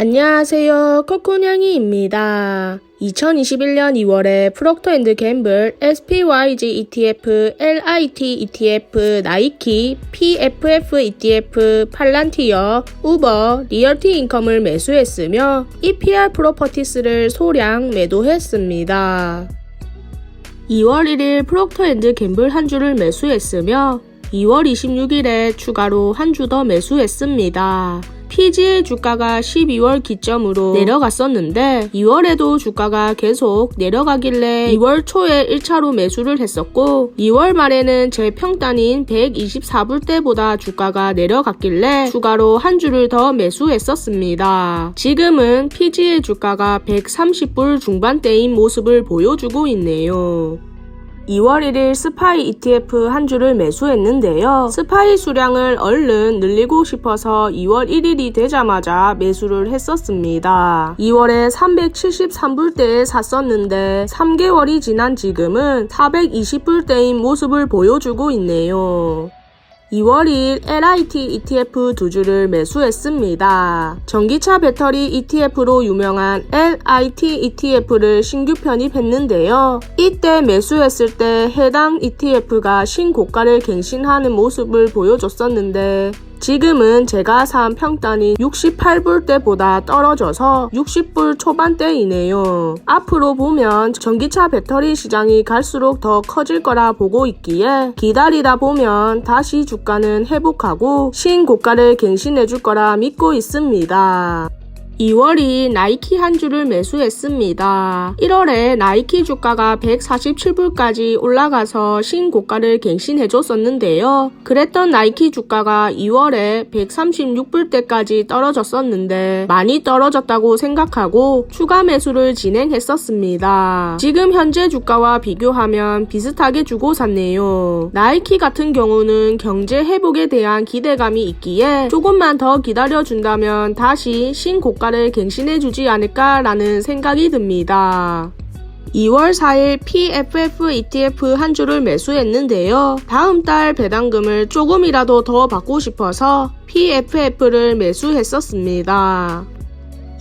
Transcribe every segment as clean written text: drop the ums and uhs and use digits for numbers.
안녕하세요. 코코냥이입니다. 2021년 2월에 프록터앤드갬블, SPYG ETF, LIT ETF, 나이키, PFF ETF, 팔란티어, 우버, 리얼티 인컴을 매수했으며 EPR 프로퍼티스를 소량 매도했습니다. 2월 1일 프록터앤드갬블 한 주를 매수했으며 2월 26일에 추가로 한 주 더 매수했습니다. PGA 주가가 12월 기점으로 내려갔었는데 2월에도 주가가 계속 내려가길래 2월 초에 1차로 매수를 했었고 2월 말에는 제 평단인 124불대보다 주가가 내려갔길래 추가로 한 주를 더 매수했었습니다. 지금은 PGA 주가가 130불 중반대인 모습을 보여주고 있네요. 2월 1일 스파이 ETF 한 주를 매수했는데요. 스파이 수량을 얼른 늘리고 싶어서 2월 1일이 되자마자 매수를 했었습니다. 2월에 373불대에 샀었는데 3개월이 지난 지금은 420불대인 모습을 보여주고 있네요. 2월 2일 LIT ETF 두 주를 매수했습니다. 전기차 배터리 ETF로 유명한 LIT ETF를 신규 편입했는데요. 이때 매수했을 때 해당 ETF가 신고가를 갱신하는 모습을 보여줬었는데 지금은 제가 산 평단이 68불대보다 떨어져서 60불 초반대이네요. 앞으로 보면 전기차 배터리 시장이 갈수록 더 커질 거라 보고 있기에 기다리다 보면 다시 주가는 회복하고 신고가를 갱신해줄 거라 믿고 있습니다. 2월 2일 나이키 한 주를 매수했습니다. 1월에 나이키 주가가 147불까지 올라가서 신고가를 갱신해줬었는데요. 그랬던 나이키 주가가 2월에 136불대까지 떨어졌었는데 많이 떨어졌다고 생각하고 추가 매수를 진행했었습니다. 지금 현재 주가와 비교하면 비슷하게 주고 샀네요. 나이키 같은 경우는 경제 회복에 대한 기대감이 있기에 조금만 더 기다려준다면 다시 신고가 를 갱신해주지 않을까라는 생각이 듭니다. 2월 4일 PFF ETF 한 주를 매수했는데요. 다음 달 배당금을 조금이라도 더 받고 싶어서 PFF를 매수했었습니다.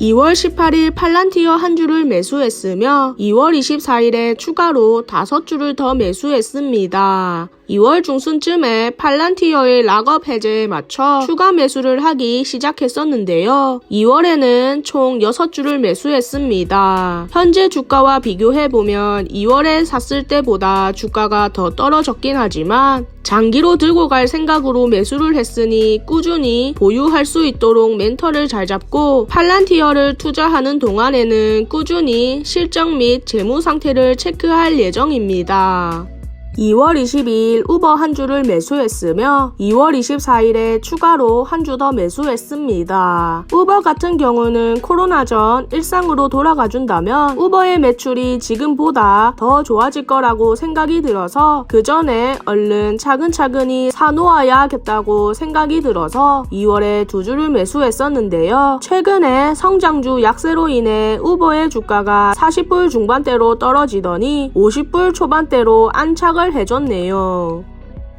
2월 18일 팔란티어 한 주를 매수했으며 2월 24일에 추가로 5주를 더 매수했습니다. 2월 중순쯤에 팔란티어의 락업 해제에 맞춰 추가 매수를 하기 시작했었는데요. 2월에는 총 6주를 매수했습니다. 현재 주가와 비교해보면 2월에 샀을 때보다 주가가 더 떨어졌긴 하지만 장기로 들고 갈 생각으로 매수를 했으니 꾸준히 보유할 수 있도록 멘털을 잘 잡고 팔란티어를 투자하는 동안에는 꾸준히 실적 및 재무 상태를 체크할 예정입니다. 2월 22일 우버 한 주를 매수했으며 2월 24일에 추가로 한 주 더 매수했습니다. 우버 같은 경우는 코로나 전 일상으로 돌아가준다면 우버의 매출이 지금보다 더 좋아질 거라고 생각이 들어서 그 전에 얼른 차근차근히 사놓아야겠다고 생각이 들어서 2월에 2주를 매수했었는데요. 최근에 성장주 약세로 인해 우버의 주가가 40불 중반대로 떨어지더니 50불 초반대로 안착을 해줬네요.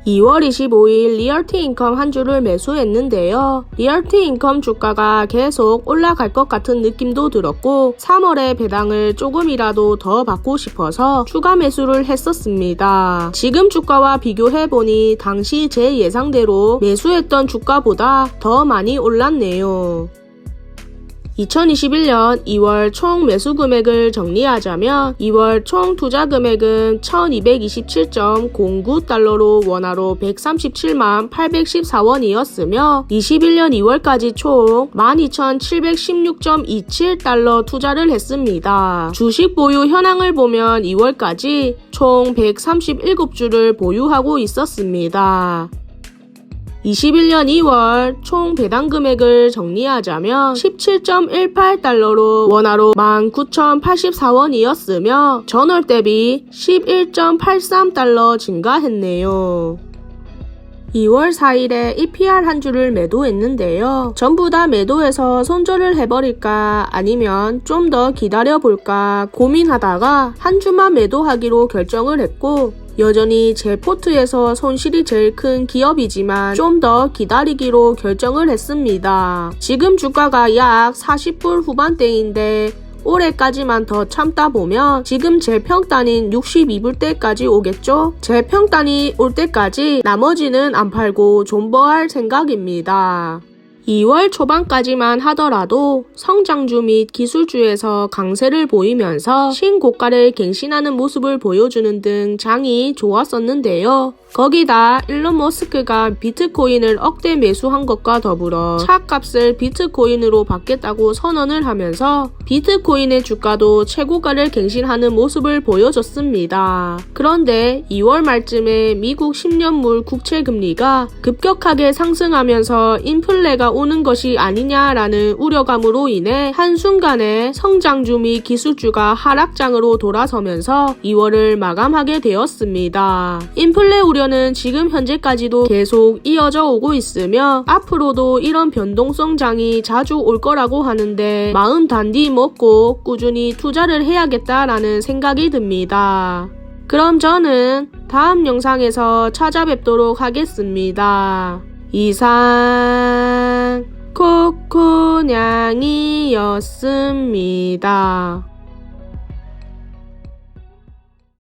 2월 25일 리얼티 인컴 한 주를 매수했는데요. 리얼티 인컴 주가가 계속 올라갈 것 같은 느낌도 들었고 3월에 배당을 조금이라도 더 받고 싶어서 추가 매수를 했었습니다. 지금 주가와 비교해보니 당시 제 예상대로 매수했던 주가보다 더 많이 올랐네요. 2021년 2월 총 매수 금액을 정리하자면 2월 총 투자 금액은 1227.09달러로 원화로 137만 814원이었으며 21년 2월까지 총 12,716.27달러 투자를 했습니다. 주식 보유 현황을 보면 2월까지 총 137주를 보유하고 있었습니다. 21년 2월 총 배당 금액을 정리하자면 17.18달러로 원화로 19,084원이었으며 전월 대비 11.83달러 증가했네요. 2월 4일에 EPR 한 주를 매도했는데요. 전부 다 매도해서 손절을 해버릴까 아니면 좀 더 기다려볼까 고민하다가 한 주만 매도하기로 결정을 했고 여전히 제포트에서 손실이 제일 큰 기업이지만 좀 더 기다리기로 결정을 했습니다. 지금 주가가 약 40불 후반대인데 올해까지만 더 참다 보면 지금 제 평단인 62불대까지 오겠죠? 제 평단이 올 때까지 나머지는 안 팔고 존버할 생각입니다. 2월 초반까지만 하더라도 성장주 및 기술주에서 강세를 보이면서 신고가를 갱신하는 모습을 보여주는 등 장이 좋았었는데요. 거기다 일론 머스크가 비트코인을 억대 매수한 것과 더불어 차값을 비트코인으로 받겠다고 선언을 하면서 비트코인의 주가도 최고가를 갱신하는 모습을 보여줬습니다. 그런데 2월 말쯤에 미국 10년물 국채금리가 급격하게 상승하면서 인플레가 오는 것이 아니냐라는 우려감으로 인해 한순간에 성장주 및 기술주가 하락장으로 돌아서면서 2월을 마감하게 되었습니다. 인플레 우려는 지금 현재까지도 계속 이어져 오고 있으며 앞으로도 이런 변동성 장이 자주 올 거라고 하는데 마음 단디 먹고 꾸준히 투자를 해야겠다라는 생각이 듭니다. 그럼 저는 다음 영상에서 찾아뵙도록 하겠습니다. 이상 코코냥이었습니다.